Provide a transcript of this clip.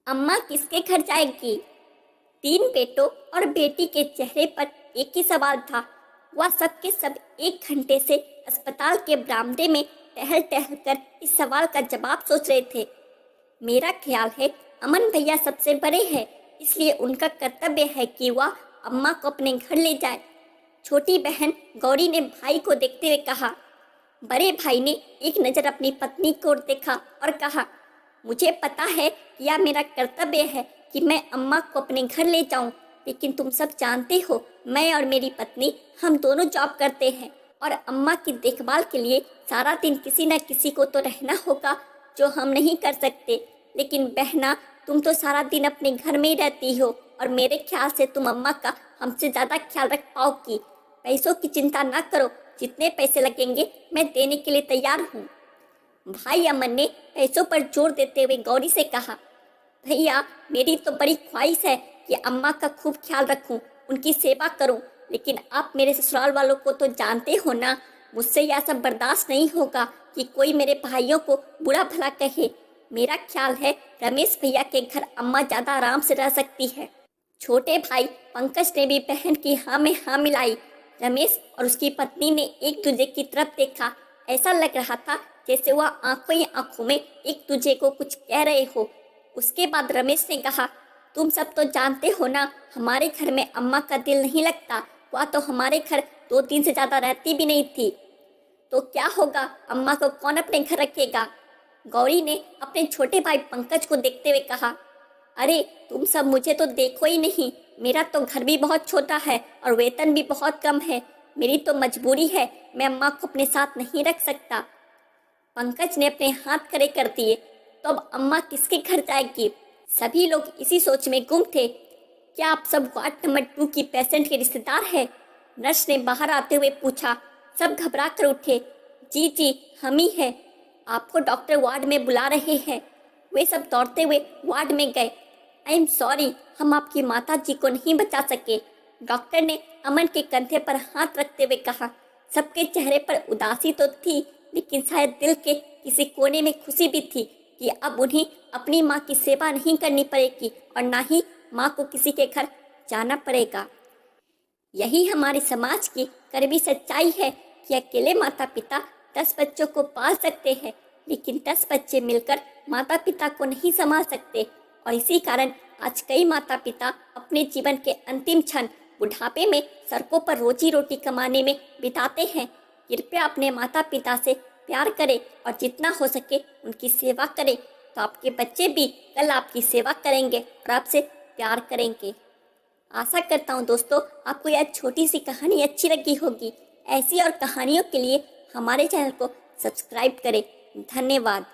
अम्मा किसके घर जाएगी? तीन बेटों और बेटी के चेहरे पर एक ही सवाल था। वह सब के सब 1 घंटे से अस्पताल के बरामदे में टहल टहल कर इस सवाल का जवाब सोच रहे थे। मेरा ख्याल है अमन भैया सबसे बड़े हैं, इसलिए उनका कर्तव्य है कि वह अम्मा को अपने घर ले जाए। छोटी बहन गौरी ने भाई को देखते हुए कहा। बड़े भाई ने एक नज़र अपनी पत्नी की ओर देखा और कहा, मुझे पता है कि यह मेरा कर्तव्य है कि मैं अम्मा को अपने घर ले जाऊं, लेकिन तुम सब जानते हो मैं और मेरी पत्नी हम दोनों जॉब करते हैं और अम्मा की देखभाल के लिए सारा दिन किसी न किसी को तो रहना होगा, जो हम नहीं कर सकते। लेकिन बहना, तुम तो सारा दिन अपने घर में ही रहती हो और मेरे ख्याल से तुम अम्मा का हमसे ज़्यादा ख्याल रख पाओगी। पैसों की चिंता ना करो, जितने पैसे लगेंगे मैं देने के लिए तैयार हूँ। भाई अमन ने पैसों पर जोर देते हुए गौरी से कहा, भैया मेरी तो बड़ी ख्वाहिश है कि अम्मा का खूब ख्याल रखूं, उनकी सेवा करूं, लेकिन आप मेरे ससुराल वालों को तो जानते हो ना, मुझसे यह सब बर्दाश्त नहीं होगा कि कोई मेरे भाइयों को बुरा भला कहे। मेरा ख्याल है रमेश भैया के घर अम्मा ज़्यादा आराम से रह सकती है। छोटे भाई पंकज ने भी बहन की हाँ में हाँ मिलाई। रमेश और उसकी पत्नी ने एक दूसरे की तरफ देखा। ऐसा लग रहा था जैसे वह आंखों ही आंखों में एक दूसरे को कुछ कह रहे हो। उसके बाद रमेश ने कहा, तुम सब तो जानते हो ना, हमारे घर में अम्मा का दिल नहीं लगता। वह तो हमारे घर 2 दिन से ज़्यादा रहती भी नहीं थी। तो क्या होगा, अम्मा को कौन अपने घर रखेगा? गौरी ने अपने छोटे भाई पंकज को देखते हुए कहा, अरे तुम सब मुझे तो देखो ही नहीं, मेरा तो घर भी बहुत छोटा है और वेतन भी बहुत कम है। मेरी तो मजबूरी है, मैं अम्मा को अपने साथ नहीं रख सकता। पंकज ने अपने हाथ खड़े कर दिए। तो अब अम्मा किसके घर जाएगी? सभी लोग इसी सोच में गुम थे। क्या आप सब वार्ड नंबर 2 की पेशेंट के रिश्तेदार हैं? नर्स ने बाहर आते हुए पूछा। सब घबरा कर उठे। जी जी, हम ही हैं, आपको डॉक्टर वार्ड में बुला रहे हैं। वे सब दौड़ते हुए वार्ड में गए। आई एम सॉरी, हम आपकी माता जी को नहीं बचा सके, डॉक्टर ने अमन के कंधे पर हाथ रखते हुए कहा। सबके चेहरे पर उदासी तो थी, लेकिन शायद दिल के किसी कोने में खुशी भी थी कि अब उन्हें अपनी माँ की सेवा नहीं करनी पड़ेगी और ना ही माँ को किसी के घर जाना पड़ेगा। यही हमारे समाज की कड़वी सच्चाई है कि अकेले माता पिता 10 बच्चों को पाल सकते हैं, लेकिन 10 बच्चे मिलकर माता पिता को नहीं संभाल सकते। और इसी कारण आज कई माता पिता अपने जीवन के अंतिम क्षण बुढ़ापे में सड़कों पर रोजी रोटी कमाने में बिताते हैं। कृपया अपने माता पिता से प्यार करें और जितना हो सके उनकी सेवा करें, तो आपके बच्चे भी कल आपकी सेवा करेंगे और आपसे प्यार करेंगे। आशा करता हूँ दोस्तों आपको यह छोटी सी कहानी अच्छी लगी होगी। ऐसी और कहानियों के लिए हमारे चैनल को सब्सक्राइब करें। धन्यवाद।